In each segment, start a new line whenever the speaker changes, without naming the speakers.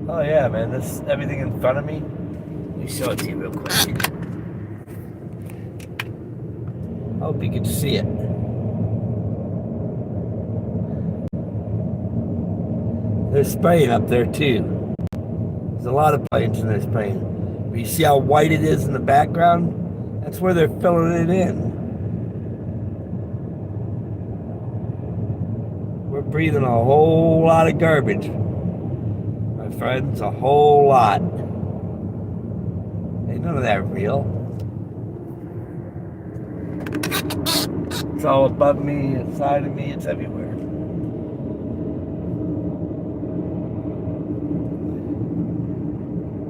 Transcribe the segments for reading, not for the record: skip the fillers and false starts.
Oh yeah, man. This everything in front of me. Let me show it to you real quick. I hope you can see it. They're spraying up there too. There's a lot of planes and they're spraying. But you see how white it is in the background? That's where they're filling it in. We're breathing a whole lot of garbage, my friends. A whole lot. Ain't none of that real. It's all above me, inside of me, it's everywhere.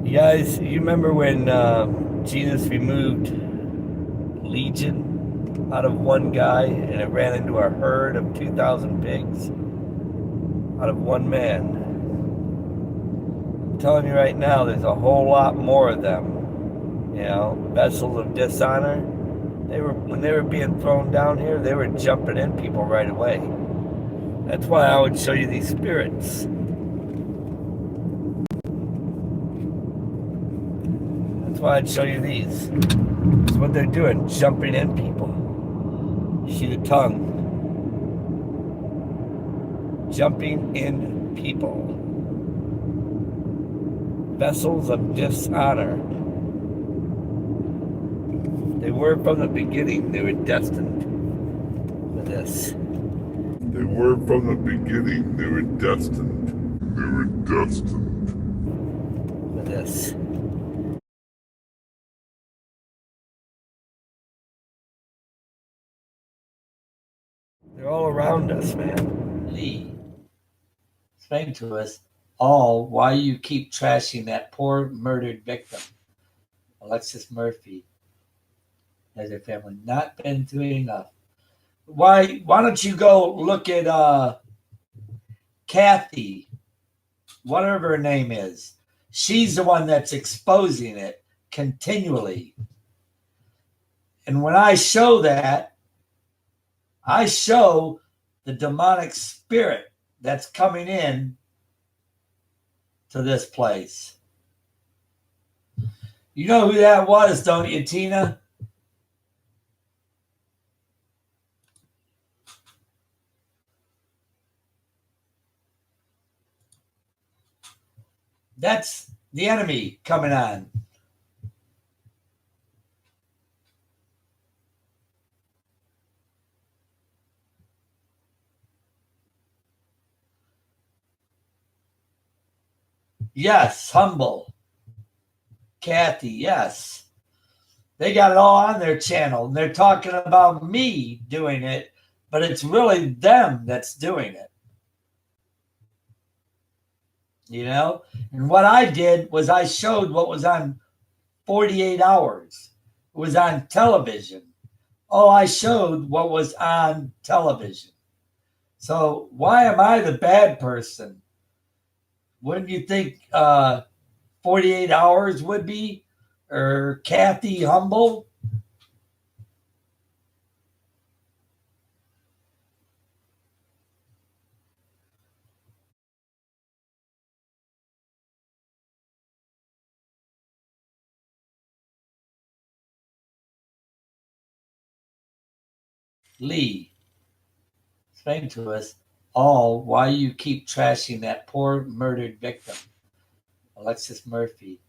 You guys, you remember when Jesus removed Legion out of one guy and it ran into a herd of 2,000 pigs out of one man? I'm telling you right now, there's a whole lot more of them. You know, vessels of dishonor. When they were being thrown down here, they were jumping in people right away. That's why I would show you these spirits. That's why I'd show you these. It's what they're doing, jumping in people. You see the tongue. Jumping in people. Vessels of dishonor. They were from the beginning. They were destined for this.
They were from the beginning. They were destined. They were destined
for this. They're all around us, man. Lee, explain to us all why you keep trashing that poor murdered victim, Alexis Murphy, has her family not been doing enough? Why don't you go look at Kathy, whatever her name is? She's the one that's exposing it continually. And when I show that, I show the demonic spirit that's coming in to this place. You know who that was, don't you, Tina? That's the enemy coming on. Yes, humble. Kathy, yes. They got it all on their channel. And they're talking about me doing it, but it's really them that's doing it. You know? And what I did was I showed what was on 48 hours. It was on television. Oh, I showed what was on television. So why am I the bad person? Wouldn't you think 48 hours would be? Or Kathy Humble? Lee, explain to us all why you keep trashing that poor murdered victim, Alexis Murphy.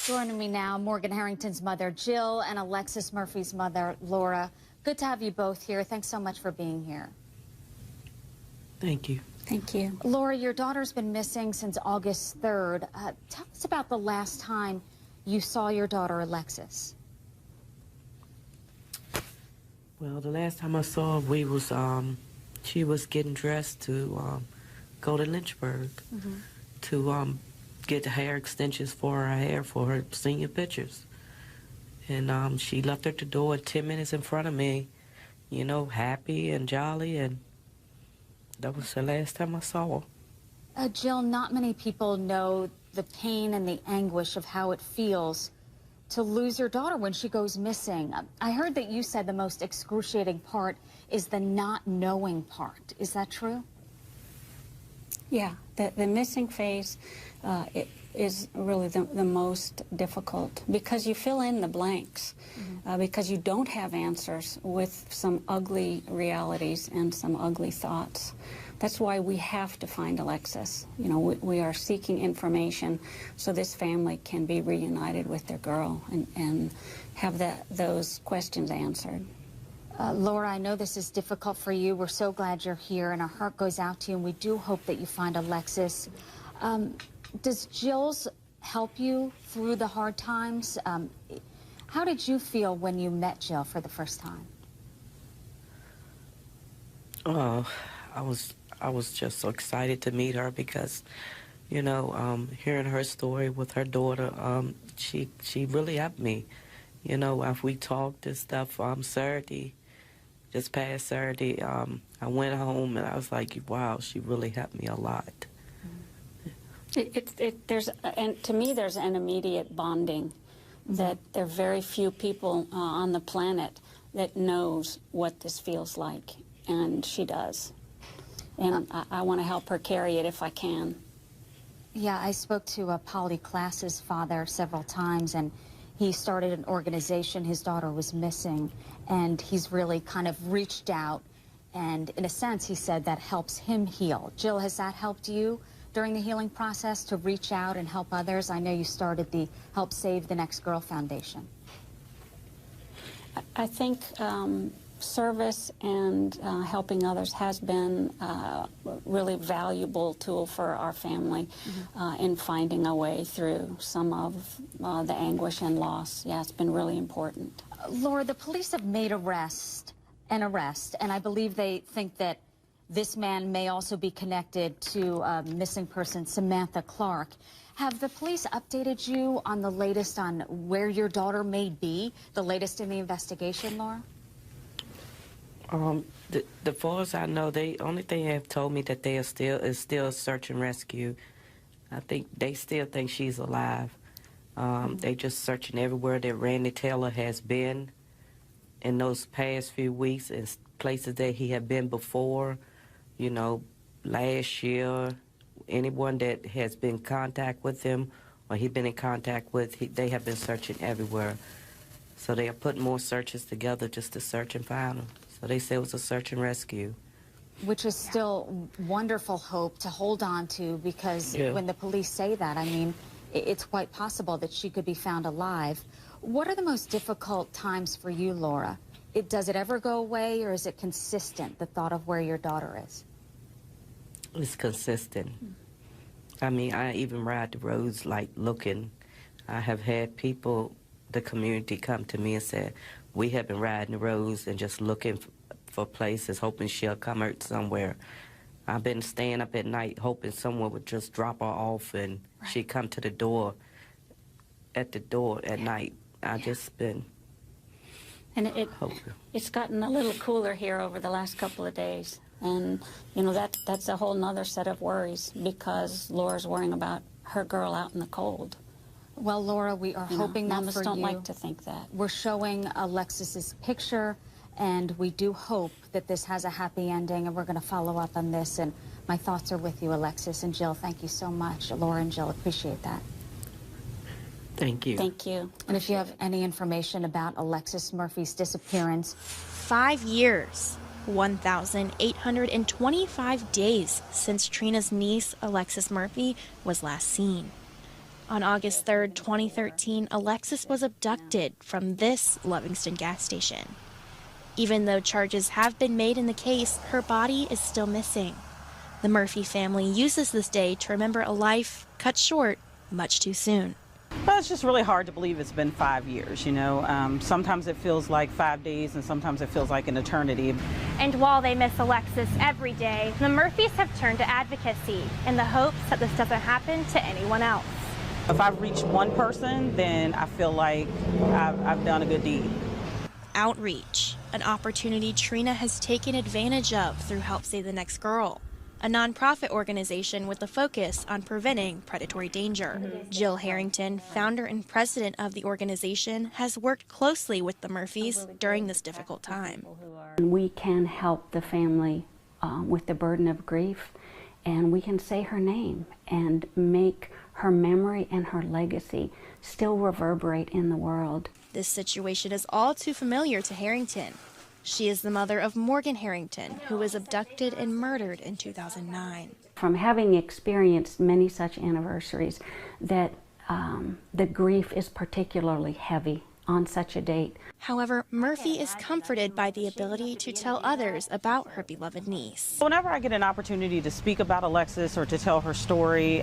Joining me now, Morgan Harrington's mother, Jill, and Alexis Murphy's mother, Laura. Good to have you both here. Thanks so much for being here.
Thank you.
Thank you. Laura, your daughter's been missing since August 3rd. Tell us about the last time you saw your daughter, Alexis.
Well, the last time I saw her, she was getting dressed to go to Lynchburg to get the hair extensions for her hair for her senior pictures. And she left at the door 10 minutes in front of me, you know, happy and jolly, and that was the last time I saw her.
Jill, not many people know the pain and the anguish of how it feels to lose your daughter when she goes missing. I heard that you said the most excruciating part is the not knowing part. Is that true?
Yeah, the missing phase it is really the most difficult because you fill in the blanks, because you don't have answers with some ugly realities and some ugly thoughts. That's why we have to find Alexis. You know, we are seeking information so this family can be reunited with their girl and have those questions answered.
Laura, I know this is difficult for you. We're so glad you're here, and our heart goes out to you, and we do hope that you find Alexis. Does Jill's help you through the hard times? How did you feel when you met Jill for the first time?
Oh, I was just so excited to meet her because, you know, hearing her story with her daughter, she really helped me. You know, after we talked and stuff, Saturday, just past Saturday, I went home and I was like, wow, she really helped me a lot.
And to me, there's an immediate bonding that there are very few people on the planet that knows what this feels like, and she does. And I want to help her carry it if I can.
Yeah, I spoke to Polly Klass's father several times, and he started an organization. His daughter was missing, and he's really kind of reached out, and in a sense, he said that helps him heal. Jill, has that helped you during the healing process to reach out and help others? I know you started the Help Save the Next Girl Foundation.
I think service and helping others has been a really valuable tool for our family in finding a way through some of the anguish and loss. Yeah, it's been really important.
Laura, the police have made an arrest, and I believe they think that this man may also be connected to missing person Samantha Clark. Have the police updated you on the latest on where your daughter may be, the latest in the investigation, Laura?
The far as I know, the only thing they have told me that they are still search and rescue. I think they still think she's alive. They just searching everywhere that Randy Taylor has been in those past few weeks, and places that he had been before. You know, last year, anyone that has been in contact with him or he's been in contact with, they have been searching everywhere. So they are putting more searches together just to search and find him. So they say it was a search and rescue.
Which is still wonderful hope to hold on to, because when the police say that, I mean, it's quite possible that she could be found alive. What are the most difficult times for you, Laura? Does it ever go away, or is it consistent, the thought of where your daughter is?
It's consistent. I mean, I even ride the roads like looking. I have had people, the community, come to me and say, we have been riding the roads and just looking for places, hoping she'll come out somewhere. I've been staying up at night hoping someone would just drop her off and she'd come to the door, at night. I've just been
And it's gotten a little cooler here over the last couple of days. And, you know, that's a whole nother set of worries, because Laura's worrying about her girl out in the cold.
Well, Laura, we are hoping that
mamas
for
don't
you.
like to think that.
We're showing Alexis's picture, and we do hope that this has a happy ending, and we're going to follow up on this. And my thoughts are with you, Alexis and Jill. Thank you so much. Laura and Jill, appreciate that.
Thank you.
Thank you.
And if you have any information about Alexis Murphy's disappearance,
5 years, 1,825 days since Trina's niece, Alexis Murphy, was last seen. On August 3rd, 2013, Alexis was abducted from this Livingston gas station. Even though charges have been made in the case, her body is still missing. The Murphy family uses this day to remember a life cut short much too soon.
Well, it's just really hard to believe it's been 5 years, you know. Sometimes it feels like 5 days and sometimes it feels like an eternity.
And while they miss Alexis every day, the Murphys have turned to advocacy in the hopes that this doesn't happen to anyone else.
If I've reached one person, then I feel like I've done a good deed.
Outreach, an opportunity Trina has taken advantage of through Help Save the Next Girl, a nonprofit organization with a focus on preventing predatory danger. Jill Harrington, founder and president of the organization, has worked closely with the Murphys during this difficult time.
We can help the family with the burden of grief and we can say her name and make her memory and her legacy still reverberate in the world.
This situation is all too familiar to Harrington. She is the mother of Morgan Harrington, who was abducted and murdered in 2009.
From having experienced many such anniversaries, that the grief is particularly heavy on such a date.
However, Murphy is comforted by the ability to tell others about her beloved niece.
Whenever I get an opportunity to speak about Alexis or to tell her story,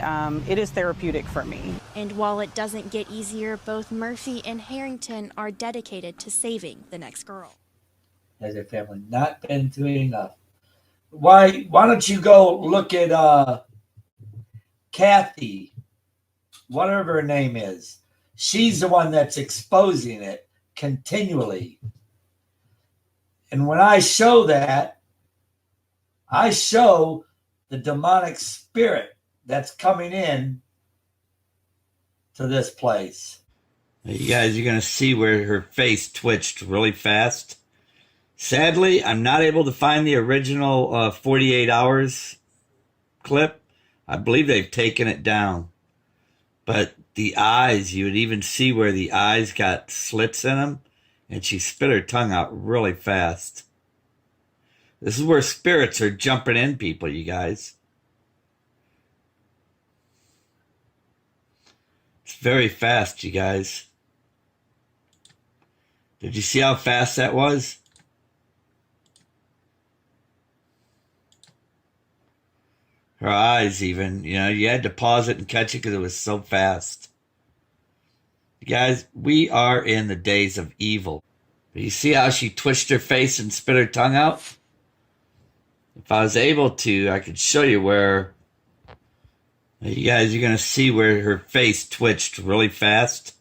it is therapeutic for me.
And while it doesn't get easier, both Murphy and Harrington are dedicated to saving the next girl.
Has their family not been through enough? Why don't you go look at Kathy, whatever her name is. She's the one that's exposing it continually. And when I show that, I show the demonic spirit that's coming in to this place.
You guys, you're going to see where her face twitched really fast. Sadly, I'm not able to find the original 48 hours clip. I believe they've taken it down. But the eyes, you would even see where the eyes got slits in them, and she spit her tongue out really fast. This is where spirits are jumping in people, you guys. It's very fast, you guys. Did you see how fast that was? Her eyes even, you had to pause it and catch it because it was so fast. You guys, we are in the days of evil. You see how she twitched her face and spit her tongue out? If I was able to, I could show you where. You guys, you're going to see where her face twitched really fast.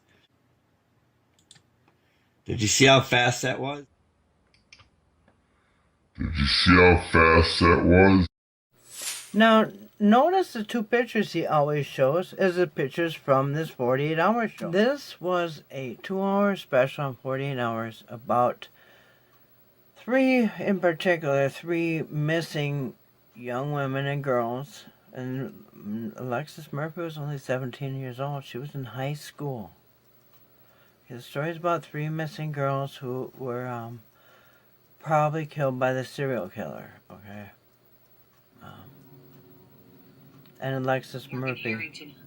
Did you see how fast that was?
Did you see how fast that was?
Now, notice the two pictures he always shows as the pictures from this 48-hour show. This was a 2-hour special on 48 hours about three missing young women and girls. And Alexis Murphy was only 17 years old. She was in high school. The story is about 3 missing girls who were probably killed by the serial killer, okay? And Alexis Murphy.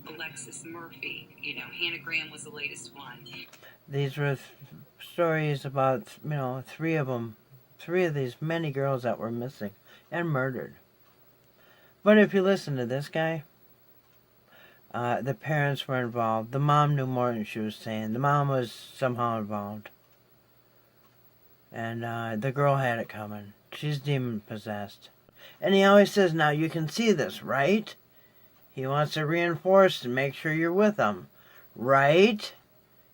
Alexis Murphy, Hannah Graham was the latest one.
These were stories about, 3 of them, 3 of these many girls that were missing and murdered. But if you listen to this guy, the parents were involved. The mom knew more than she was saying. The mom was somehow involved. And the girl had it coming. She's demon-possessed. And he always says, now you can see this, right? He wants to reinforce and make sure you're with him, right?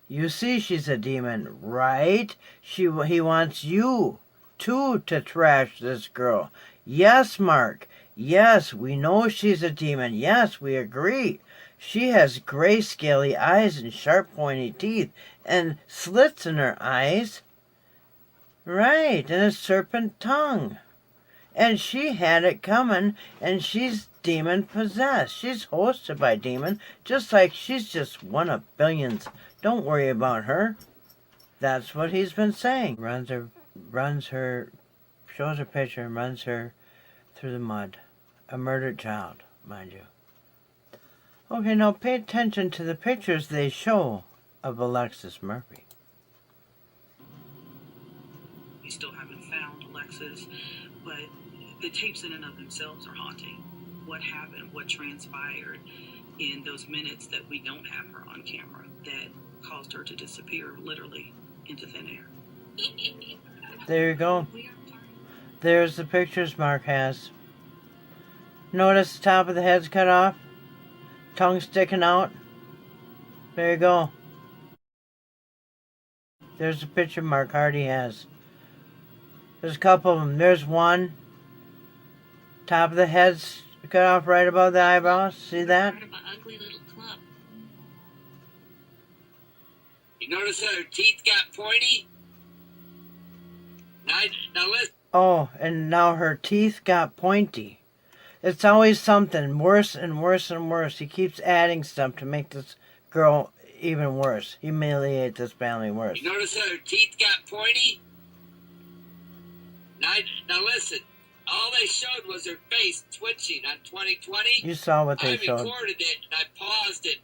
You see she's a demon, right? He wants you, too, to trash this girl. Yes, Mark. Yes, we know she's a demon. Yes, we agree. She has gray, scaly eyes and sharp, pointy teeth and slits in her eyes. Right, and a serpent tongue. And she had it coming, and she's demon-possessed. She's hosted by demon, just like she's just one of billions. Don't worry about her. That's what he's been saying. Shows her picture and runs her through the mud. A murdered child, mind you. Okay, now pay attention to the pictures they show of Alexis Murphy.
We still haven't found Alexis, but the tapes in and of themselves are haunting. What happened, what transpired in those minutes that we don't have her on camera that caused her to disappear literally into thin air.
There you go. There's the pictures Mark has. Notice the top of the head's cut off? Tongue sticking out? There you go. There's a picture Mark Hardy has. There's a couple of them. There's one. Top of the head's cut off right above the eyebrows. See that?
Ugly little club.
You notice how her teeth got pointy? Now listen.
Oh, and now her teeth got pointy. It's always something worse and worse and worse. He keeps adding stuff to make this girl even worse. Humiliate this family worse.
You notice how her teeth got pointy? Now listen, all they showed was her face twitching on 2020.
You saw what they showed.
I recorded it and I paused it.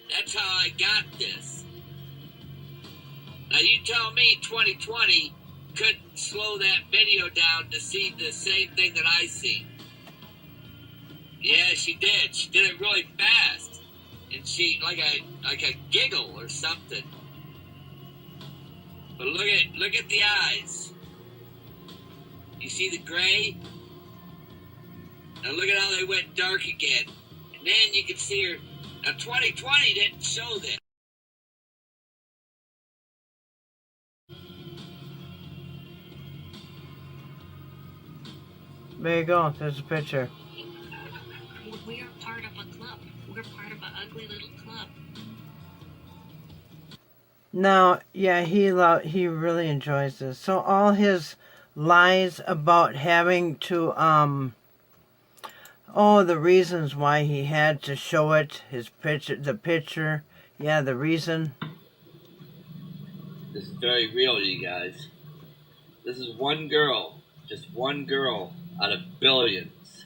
That's how I got this. Now you tell me 2020 couldn't slow that video down to see the same thing that I see. Yeah, she did. She did it really fast. And she, like a giggle or something. But look at the eyes. You see the gray? Now look at how they went dark again. And then you can see her. Now 2020 didn't show this.
There you go. There's a picture.
We are part of a club. We're part of an ugly little club.
Now, yeah, he really enjoys this. So all his lies about having to the reasons why he had to show it, the picture, yeah, the reason.
This is very real, you guys. This is one girl, just one girl out of billions.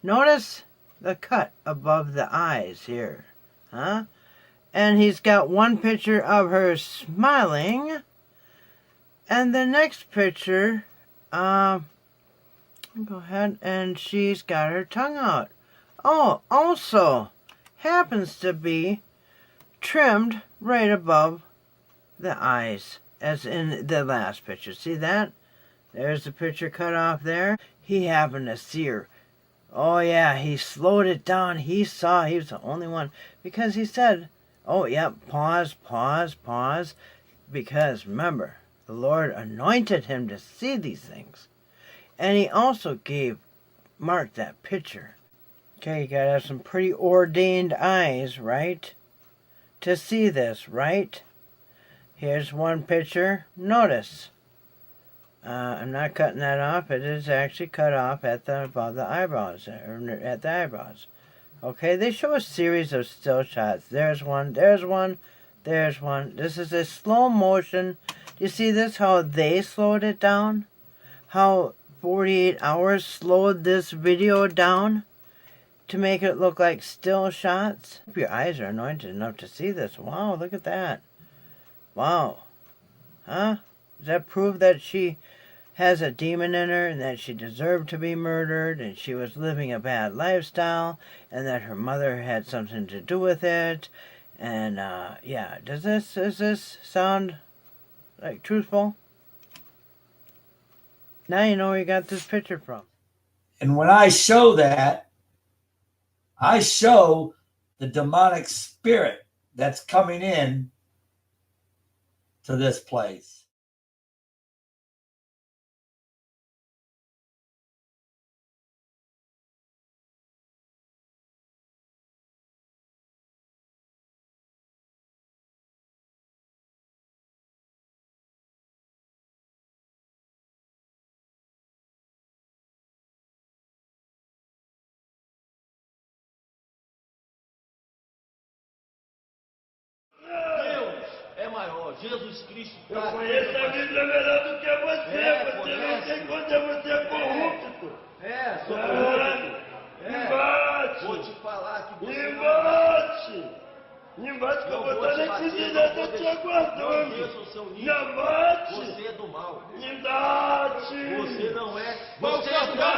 Notice the cut above the eyes here, huh? And he's got one picture of her smiling, and the next picture, go ahead, and she's got her tongue out. Oh, also happens to be trimmed right above the eyes, as in the last picture. See that? There's the picture cut off there. He happened to see her. Oh yeah, he slowed it down. He saw he was the only one. Because he said, oh yeah, pause. Because remember, the Lord anointed him to see these things. And he also gave Mark that picture. Okay, you gotta have some pretty ordained eyes, right? To see this, right? Here's one picture. Notice. I'm not cutting that off. It is actually cut off above the eyebrows, or at the eyebrows. Okay, they show a series of still shots. There's one, there's one, there's one. This is a slow motion. Do you see this, how they slowed it down? How 48 hours slowed this video down to make it look like still shots? Your eyes are anointed enough to see this. Wow, look at that. Wow. Huh? Does that prove that she has a demon in her and that she deserved to be murdered and she was living a bad lifestyle and that her mother had something to do with it? And yeah, does this sound like truthful? Now you know where you got this picture from.
And when I show that, I show the demonic spirit that's coming in to this place.
Jesus Cristo. Eu conheço a Bíblia melhor do que você. Você não tem quando você é corrupto. Sou corrupto. Embate. Vou te falar que você embate. Embate que eu vou estar nesse dia, tô te aguardando. Embate. Você é do mal. Embate. Você não é. Você é do mal.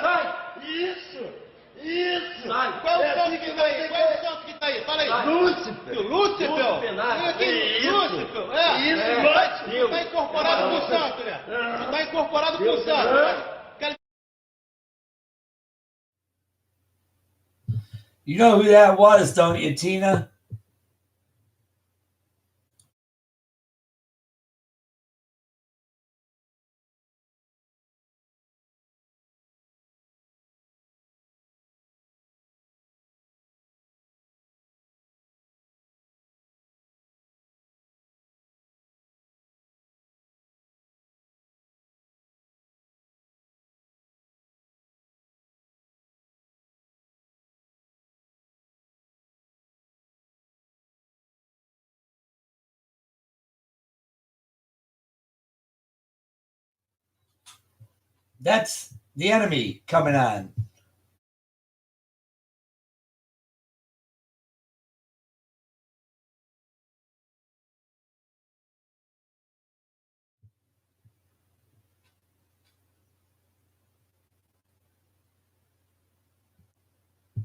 Sai. Isso. Sai. Qual é o santo que tá aí? Qual é o santo que tá aí? Fala aí. Lúcifer. Lúcifer. Lúcifer. Isso. Tá incorporado com o santo, né? Tá incorporado com o santo.
You know who that was, don't you, Tina? That's the enemy coming on.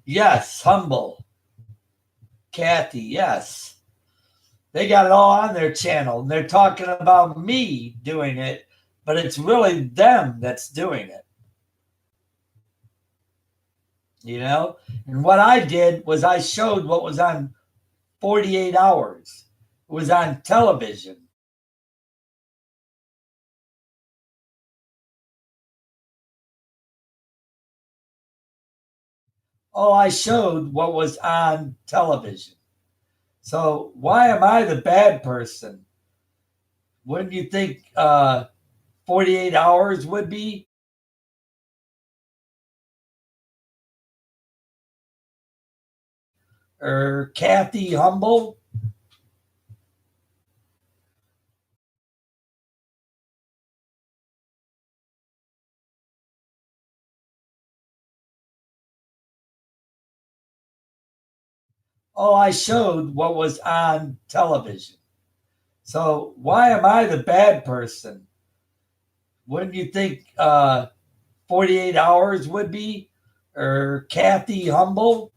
Yes, humble. Kathy, yes. They got it all on their channel. And they're talking about me doing it, but it's really them that's doing it. You know? And what I did was I showed what was on 48 hours. It was on television. Oh, I showed what was on television. So why am I the bad person? Wouldn't you think 48 hours would be? Or Kathy Humble? Oh, I showed what was on television. So why am I the bad person? Wouldn't you think 48 hours would be? Or Kathy Humble?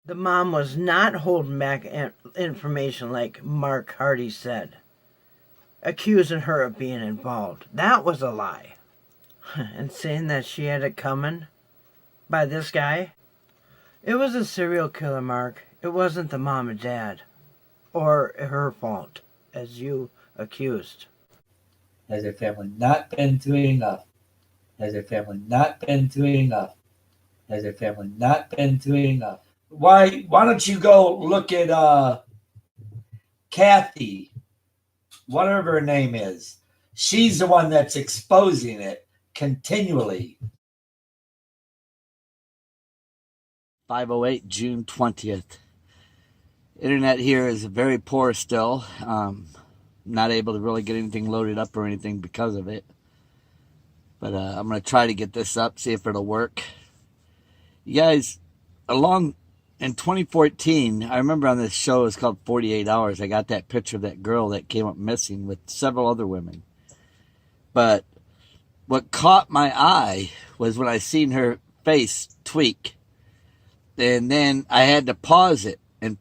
The mom was not holding back information like Mark Hardy said, accusing her of being involved. That was a lie. And saying that she had it coming by this guy. It was a serial killer, Mark. It wasn't the mom and dad. Or her fault, as you accused.
Has their family not been through enough? Has their family not been through enough? Has their family not been through enough? Why don't you go look at Kathy, whatever her name is? She's the one that's exposing it continually.
508 June 20th. Internet here is very poor still. Not able to really get anything loaded up or anything because of it. But I'm going to try to get this up, see if it'll work. You guys, in 2014, I remember on this show, it's called 48 Hours, I got that picture of that girl that came up missing with several other women. But what caught my eye was when I seen her face tweak. And then I had to pause it, and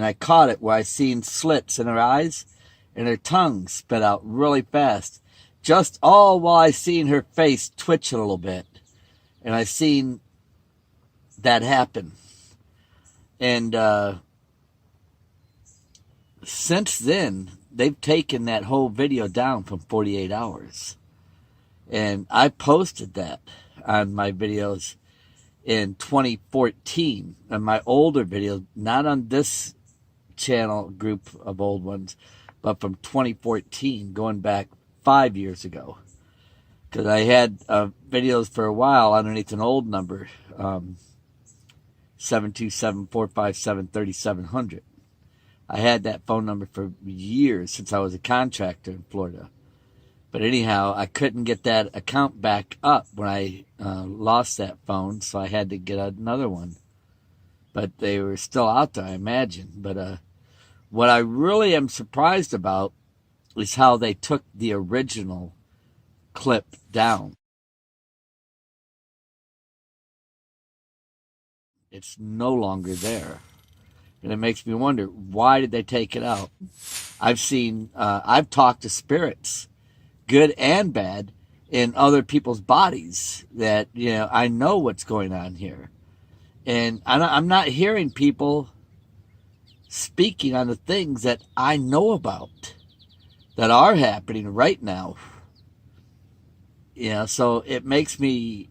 I caught it where I seen slits in her eyes, and her tongue spit out really fast. Just all while I seen her face twitch a little bit. And I seen that happen. And since then, they've taken that whole video down from 48 hours. And I posted that on my videos in 2014, on my older videos, not on this channel group of old ones, but from 2014, going back 5 years ago. Because I had videos for a while underneath an old number, 727-457-3700. I had that phone number for years since I was a contractor in Florida. But anyhow, I couldn't get that account back up when I lost that phone, so I had to get another one. But they were still out there, I imagine. But what I really am surprised about is how they took the original clip down. It's no longer there. And it makes me wonder, why did they take it out? I've talked to spirits, good and bad, in other people's bodies that, I know what's going on here. And I'm not hearing people speaking on the things that I know about that are happening right now. So it makes me,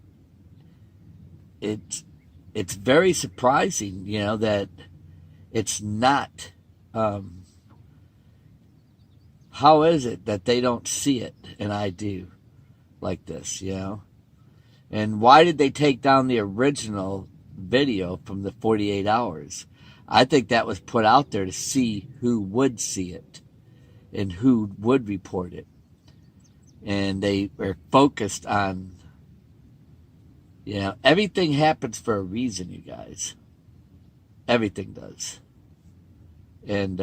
it's very surprising, that it's not. How is it that they don't see it and I do like this, And why did they take down the original video from the 48 hours? I think that was put out there to see who would see it and who would report it. And they were focused on, everything happens for a reason, you guys. Everything does. And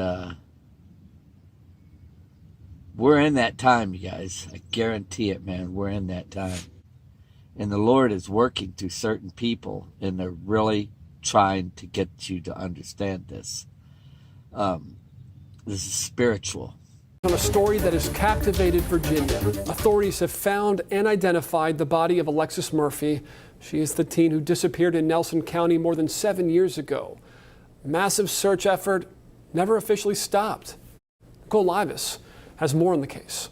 we're in that time, you guys. I guarantee it, man. We're in that time. And the Lord is working through certain people, and they're really trying to get you to understand this. This is spiritual.
On a story that has captivated Virginia, authorities have found and identified the body of Alexis Murphy. She is the teen who disappeared in Nelson County more than 7 years ago. Massive search effort never officially stopped. Nicole Livis has more on the case.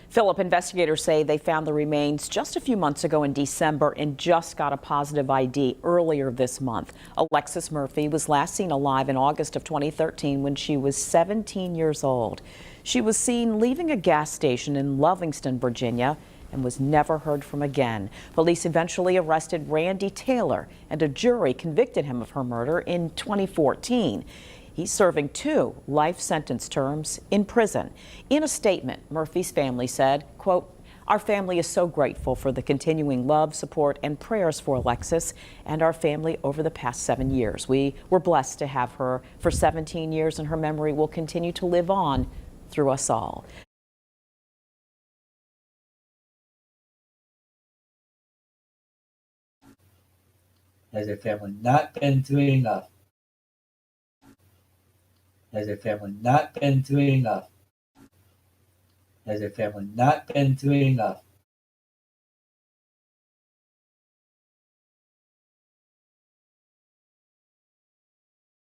Philip, investigators say they found the remains just a few months ago in December and just got a positive ID earlier this month. Alexis Murphy was last seen alive in August of 2013 when she was 17 years old. She was seen leaving a gas station in Lovingston, Virginia, and was never heard from again. Police eventually arrested Randy Taylor, and a jury convicted him of her murder in 2014. He's serving 2 life sentence terms in prison. In a statement, Murphy's family said, quote, "Our family is so grateful for the continuing love, support, and prayers for Alexis and our family over the past 7 years. We were blessed to have her for 17 years, and her memory will continue to live on through us all."
Has their family not been through enough? Has their family not been through enough? Has their family not been through enough?